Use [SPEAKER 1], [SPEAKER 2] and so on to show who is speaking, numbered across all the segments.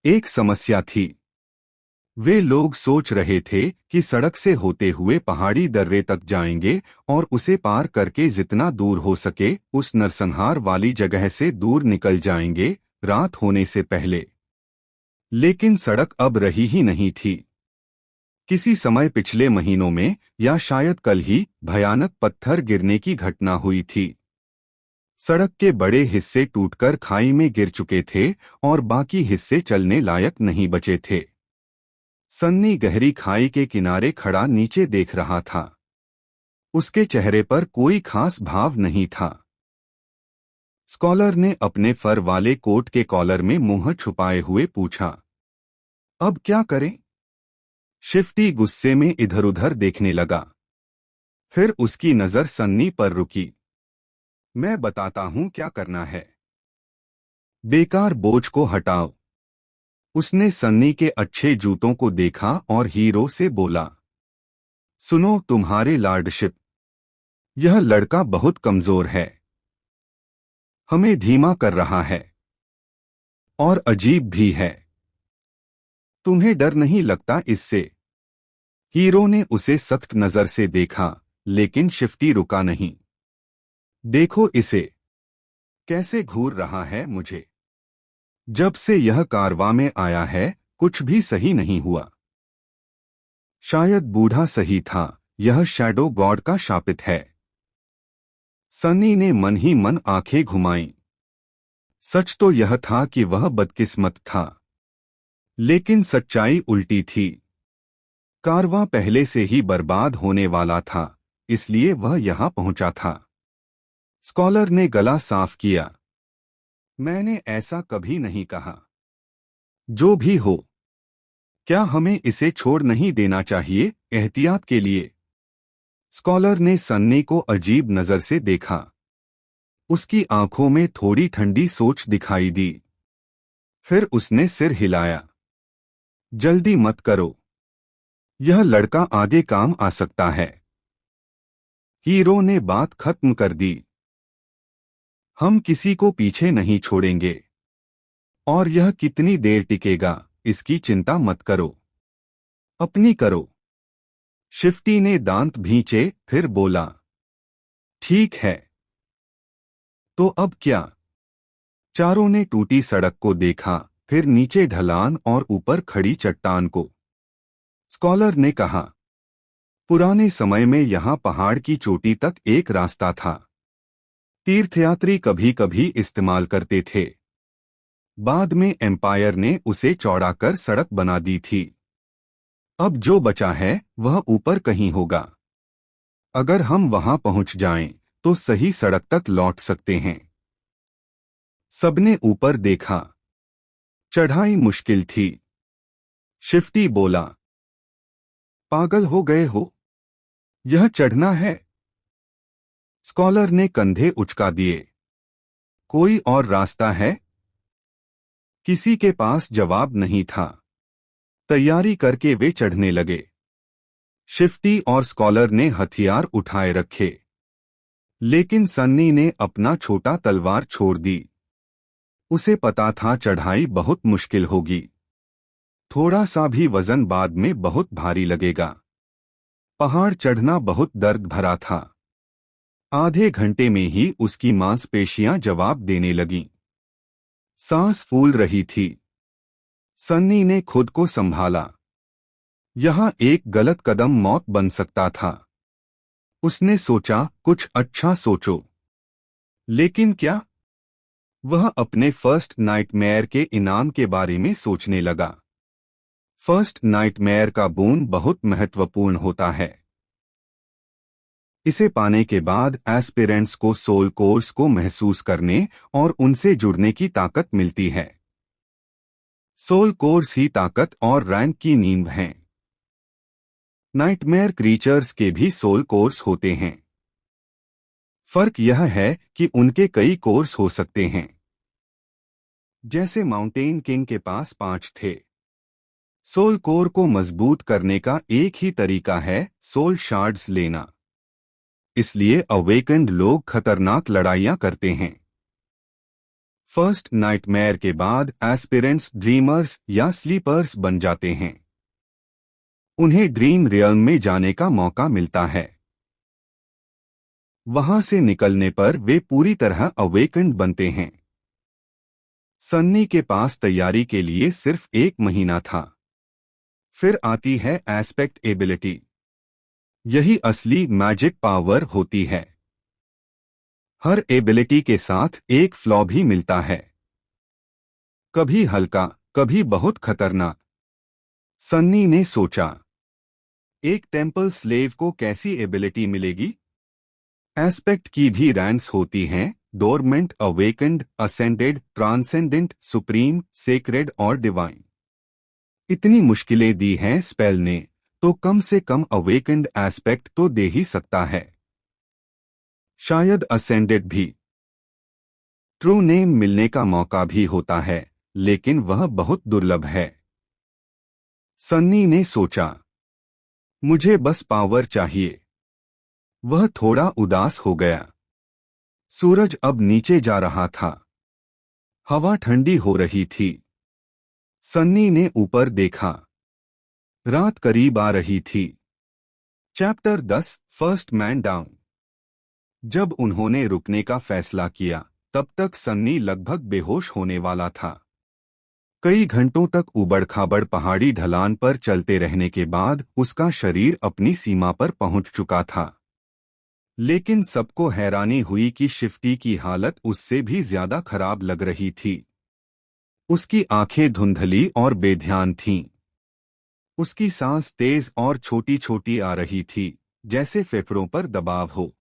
[SPEAKER 1] एक समस्या थी। वे लोग सोच रहे थे कि सड़क से होते हुए पहाड़ी दर्रे तक जाएंगे और उसे पार करके जितना दूर हो सके उस नरसंहार वाली जगह से दूर निकल जाएंगे, रात होने से पहले। लेकिन सड़क अब रही ही नहीं थी। किसी समय पिछले महीनों में या शायद कल ही भयानक पत्थर गिरने की घटना हुई थी। सड़क के बड़े हिस्से टूटकर खाई में गिर चुके थे और बाकी हिस्से चलने लायक नहीं बचे थे। सन्नी गहरी खाई के किनारे खड़ा नीचे देख रहा था। उसके चेहरे पर कोई खास भाव नहीं था। स्कॉलर ने अपने फर वाले कोट के कॉलर में मुंह छुपाए हुए पूछा, अब क्या करें? शिफ्टी गुस्से में इधर उधर देखने लगा। फिर उसकी नजर सन्नी पर रुकी। मैं बताता हूं क्या करना है। बेकार बोझ को हटाओ। उसने सन्नी के अच्छे जूतों को देखा और हीरो से बोला, सुनो तुम्हारे लॉर्डशिप, यह लड़का बहुत कमजोर है। हमें धीमा कर रहा है और अजीब भी है। तुम्हें डर नहीं लगता इससे? हीरो ने उसे सख्त नजर से देखा, लेकिन शिफ्टी रुका नहीं। देखो इसे, कैसे घूर रहा है मुझे। जब से यह कारवां में आया है कुछ भी सही नहीं हुआ। शायद बूढ़ा सही था, यह शैडो गॉड का शापित है। सन्नी ने मन ही मन आंखें घुमाईं। सच तो यह था कि वह बदकिस्मत था, लेकिन सच्चाई उल्टी थी। कारवां पहले से ही बर्बाद होने वाला था, इसलिए वह यहां पहुंचा था। स्कॉलर ने गला साफ किया, मैंने ऐसा कभी नहीं कहा। जो भी हो, क्या हमें इसे छोड़ नहीं देना चाहिए, एहतियात के लिए? स्कॉलर ने सन्नी को अजीब नजर से देखा। उसकी आंखों में थोड़ी ठंडी सोच दिखाई दी। फिर उसने सिर हिलाया, जल्दी मत करो, यह लड़का आगे काम आ सकता है। हीरो ने बात खत्म कर दी, हम किसी को पीछे नहीं छोड़ेंगे। और यह कितनी देर टिकेगा इसकी चिंता मत करो, अपनी करो। शिफ्टी ने दांत भींचे, फिर बोला, ठीक है, तो अब क्या? चारों ने टूटी सड़क को देखा, फिर नीचे ढलान और ऊपर खड़ी चट्टान को। स्कॉलर ने कहा, पुराने समय में यहां पहाड़ की चोटी तक एक रास्ता था। तीर्थयात्री कभी कभी इस्तेमाल करते थे। बाद में एम्पायर ने उसे चौड़ा कर सड़क बना दी थी। अब जो बचा है वह ऊपर कहीं होगा। अगर हम वहां पहुंच जाएं, तो सही सड़क तक लौट सकते हैं। सबने ऊपर देखा। चढ़ाई मुश्किल थी। शिफ्टी बोला, पागल हो गए हो? यह चढ़ना है? स्कॉलर ने कंधे उचका दिए। कोई और रास्ता है? किसी के पास जवाब नहीं था। तैयारी करके वे चढ़ने लगे। शिफ्टी और स्कॉलर ने हथियार उठाए रखे, लेकिन सन्नी ने अपना छोटा तलवार छोड़ दी। उसे पता था चढ़ाई बहुत मुश्किल होगी। थोड़ा सा भी वजन बाद में बहुत भारी लगेगा। पहाड़ चढ़ना बहुत दर्द भरा था। आधे घंटे में ही उसकी मांसपेशियां जवाब देने लगीं। सांस फूल रही थी। सन्नी ने खुद को संभाला। यहां एक गलत कदम मौत बन सकता था। उसने सोचा, कुछ अच्छा सोचो। लेकिन क्या? वह अपने फर्स्ट नाइटमेयर के इनाम के बारे में सोचने लगा। फर्स्ट नाइटमेयर का बोन बहुत महत्वपूर्ण होता है। इसे पाने के बाद एस्पिरेंट्स को सोल कोर्स को महसूस करने और उनसे जुड़ने की ताकत मिलती है। सोल कोर्स ही ताकत और रैंक की नींव हैं। नाइटमेयर क्रीचर्स के भी सोल कोर्स होते हैं। फर्क यह है कि उनके कई कोर्स हो सकते हैं। जैसे माउंटेन किंग के पास 5 थे। सोल कोर को मजबूत करने का एक ही तरीका है, सोल शार्ड्स लेना। इसलिए अवेकेंड लोग खतरनाक लड़ाइयां करते हैं। फर्स्ट नाइटमेयर के बाद एस्पिरेंट्स ड्रीमर्स या स्लीपर्स बन जाते हैं। उन्हें ड्रीम रियल्म में जाने का मौका मिलता है। वहां से निकलने पर वे पूरी तरह अवेकन्ड बनते हैं। सन्नी के पास तैयारी के लिए सिर्फ 1 महीना था। फिर आती है एस्पेक्ट एबिलिटी। यही असली मैजिक पावर होती है। हर एबिलिटी के साथ एक फ्लॉ भी मिलता है, कभी हल्का, कभी बहुत खतरनाक। सन्नी ने सोचा, एक टेम्पल स्लेव को कैसी एबिलिटी मिलेगी? एस्पेक्ट की भी रैंक्स होती हैं, dormant, awakened, ascended, transcendent, supreme, sacred और डिवाइन। इतनी मुश्किलें दी हैं स्पेल ने, तो कम से कम अवेकेंड एस्पेक्ट तो दे ही सकता है। शायद असेंडेड भी। ट्रू नेम मिलने का मौका भी होता है, लेकिन वह बहुत दुर्लभ है। सन्नी ने सोचा, मुझे बस पावर चाहिए। वह थोड़ा उदास हो गया। सूरज अब नीचे जा रहा था। हवा ठंडी हो रही थी। सन्नी ने ऊपर देखा। रात करीब आ रही थी। Chapter 10 first man down. जब उन्होंने रुकने का फैसला किया, तब तक सन्नी लगभग बेहोश होने वाला था। कई घंटों तक उबड़-खाबड़ पहाड़ी ढलान पर चलते रहने के बाद उसका शरीर अपनी सीमा पर पहुंच चुका था। लेकिन सबको हैरानी हुई कि शिफ्टी की हालत उससे भी ज्यादा खराब लग रही थी। उसकी आंखें धुंधली और बेध्यान थीं। उसकी सांस तेज और छोटी छोटी आ रही थी, जैसे फेफड़ों पर दबाव हो।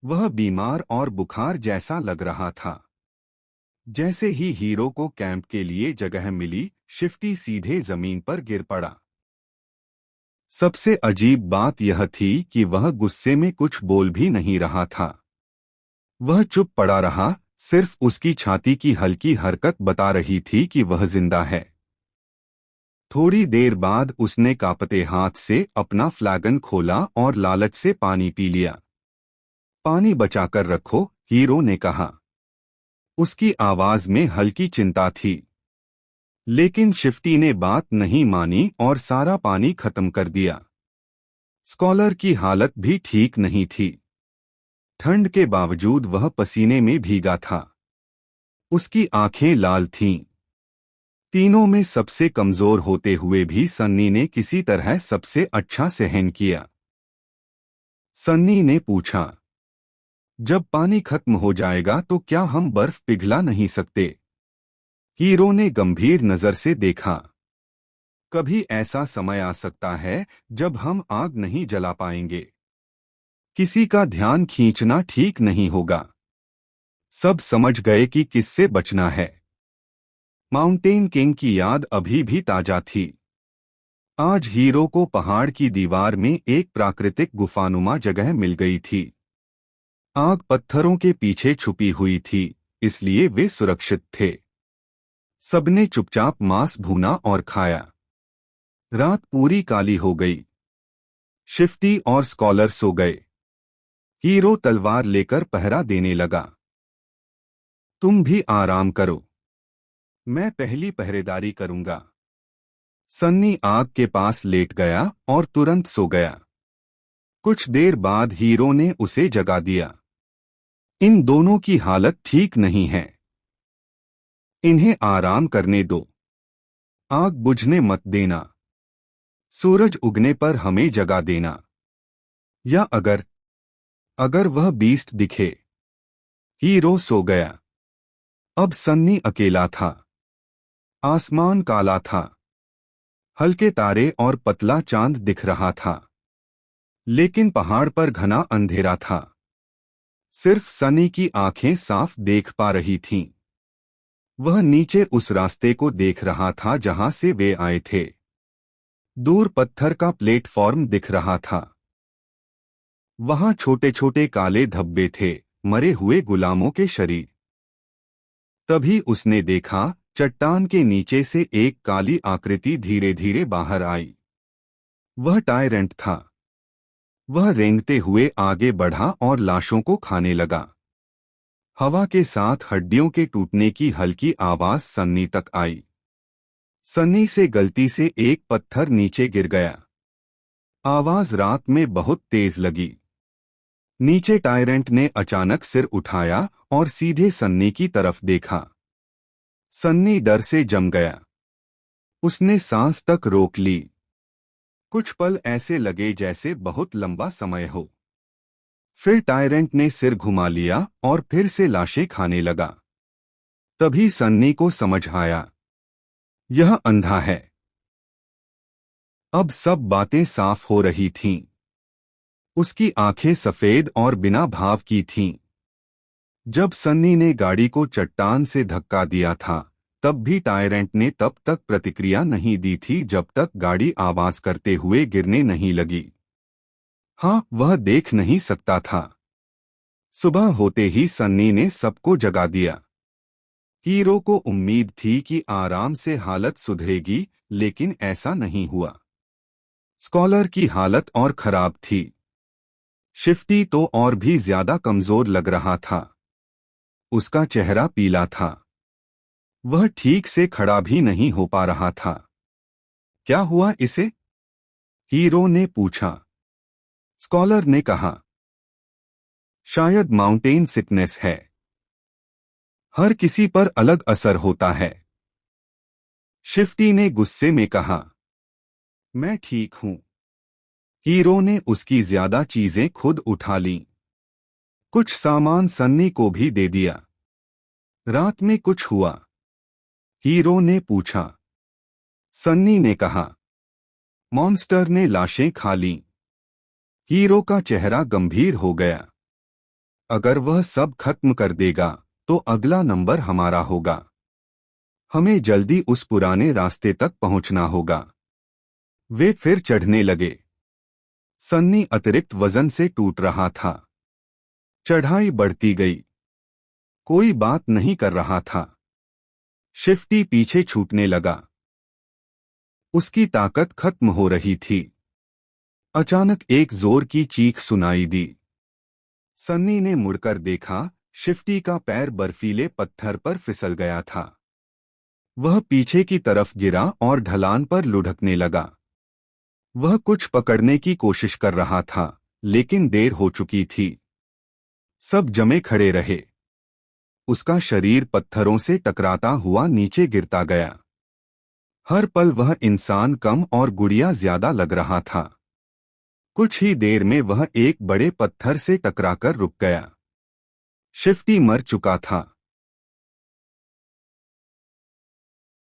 [SPEAKER 1] वह बीमार और बुखार जैसा लग रहा था। जैसे ही हीरो को कैंप के लिए जगह मिली, शिफ्टी सीधे जमीन पर गिर पड़ा। सबसे अजीब बात यह थी कि वह गुस्से में कुछ बोल भी नहीं रहा था। वह चुप पड़ा रहा, सिर्फ उसकी छाती की हल्की हरकत बता रही थी कि वह जिंदा है। थोड़ी देर बाद उसने कांपते हाथ से अपना फ्लैगन खोला और लालच से पानी पी लिया। पानी बचाकर रखो, हीरो ने कहा। उसकी आवाज में हल्की चिंता थी। लेकिन शिफ्टी ने बात नहीं मानी और सारा पानी खत्म कर दिया। स्कॉलर की हालत भी ठीक नहीं थी। ठंड के बावजूद वह पसीने में भीगा था। उसकी आंखें लाल थीं। तीनों में सबसे कमजोर होते हुए भी सन्नी ने किसी तरह सबसे अच्छा सहन किया। सन्नी ने पूछा, जब पानी खत्म हो जाएगा तो क्या हम बर्फ पिघला नहीं सकते? हीरो ने गंभीर नजर से देखा। कभी ऐसा समय आ सकता है जब हम आग नहीं जला पाएंगे। किसी का ध्यान खींचना ठीक नहीं होगा। सब समझ गए कि किससे बचना है। माउंटेन किंग की याद अभी भी ताजा थी। आज हीरो को पहाड़ की दीवार में एक प्राकृतिक गुफानुमा जगह मिल गई थी। आग पत्थरों के पीछे छुपी हुई थी, इसलिए वे सुरक्षित थे। सबने चुपचाप मांस भूना और खाया। रात पूरी काली हो गई। शिफ्टी और स्कॉलर सो गए। हीरो तलवार लेकर पहरा देने लगा। तुम भी आराम करो, मैं पहली पहरेदारी करूंगा। सन्नी आग के पास लेट गया और तुरंत सो गया। कुछ देर बाद हीरो ने उसे जगा दिया। इन दोनों की हालत ठीक नहीं है। इन्हें आराम करने दो। आग बुझने मत देना। सूरज उगने पर हमें जगा देना। या अगर वह बीस्ट दिखे। हीरो सो गया। अब सन्नी अकेला था। आसमान काला था। हल्के तारे और पतला चांद दिख रहा था। लेकिन पहाड़ पर घना अंधेरा था। सिर्फ सनी की आंखें साफ देख पा रही थीं। वह नीचे उस रास्ते को देख रहा था जहां से वे आए थे। दूर पत्थर का प्लेटफॉर्म दिख रहा था। वहां छोटे छोटे काले धब्बे थे, मरे हुए गुलामों के शरीर। तभी उसने देखा, चट्टान के नीचे से एक काली आकृति धीरे धीरे बाहर आई। वह टायरेंट था। वह रेंगते हुए आगे बढ़ा और लाशों को खाने लगा। हवा के साथ हड्डियों के टूटने की हल्की आवाज सन्नी तक आई। सन्नी से गलती से एक पत्थर नीचे गिर गया। आवाज रात में बहुत तेज लगी। नीचे टायरेंट ने अचानक सिर उठाया और सीधे सन्नी की तरफ देखा। सन्नी डर से जम गया। उसने सांस तक रोक ली। कुछ पल ऐसे लगे जैसे बहुत लंबा समय हो। फिर टायरेंट ने सिर घुमा लिया और फिर से लाशें खाने लगा। तभी सन्नी को समझ आया, यह अंधा है। अब सब बातें साफ हो रही थीं। उसकी आंखें सफेद और बिना भाव की थीं। जब सन्नी ने गाड़ी को चट्टान से धक्का दिया था, तब भी टायरेंट ने तब तक प्रतिक्रिया नहीं दी थी जब तक गाड़ी आवाज करते हुए गिरने नहीं लगी। हाँ, वह देख नहीं सकता था। सुबह होते ही सन्नी ने सबको जगा दिया। हीरो को उम्मीद थी कि आराम से हालत सुधरेगी, लेकिन ऐसा नहीं हुआ। स्कॉलर की हालत और खराब थी। शिफ्टी तो और भी ज्यादा कमजोर लग रहा था। उसका चेहरा पीला था। वह ठीक से खड़ा भी नहीं हो पा रहा था। क्या हुआ इसे? हीरो ने पूछा। स्कॉलर ने कहा, शायद माउंटेन सिकनेस है। हर किसी पर अलग असर होता है। शिफ्टी ने गुस्से में कहा, मैं ठीक हूं। हीरो ने उसकी ज्यादा चीजें खुद उठा लीं। कुछ सामान सन्नी को भी दे दिया। रात में कुछ हुआ? हीरो ने पूछा। सन्नी ने कहा, मॉन्स्टर ने लाशें खा लीं। हीरो का चेहरा गंभीर हो गया। अगर वह सब खत्म कर देगा तो अगला नंबर हमारा होगा। हमें जल्दी उस पुराने रास्ते तक पहुंचना होगा। वे फिर चढ़ने लगे। सन्नी अतिरिक्त वजन से टूट रहा था। चढ़ाई बढ़ती गई। कोई बात नहीं कर रहा था। शिफ्टी पीछे छूटने लगा। उसकी ताकत खत्म हो रही थी। अचानक एक जोर की चीख सुनाई दी। सन्नी ने मुड़कर देखा। शिफ्टी का पैर बर्फीले पत्थर पर फिसल गया था। वह पीछे की तरफ गिरा और ढलान पर लुढ़कने लगा। वह कुछ पकड़ने की कोशिश कर रहा था, लेकिन देर हो चुकी थी। सब जमे खड़े रहे। उसका शरीर पत्थरों से टकराता हुआ नीचे गिरता गया। हर पल वह इंसान कम और गुड़िया ज्यादा लग रहा था। कुछ ही देर में वह एक बड़े पत्थर से टकराकर रुक गया। शिफ्टी मर चुका था।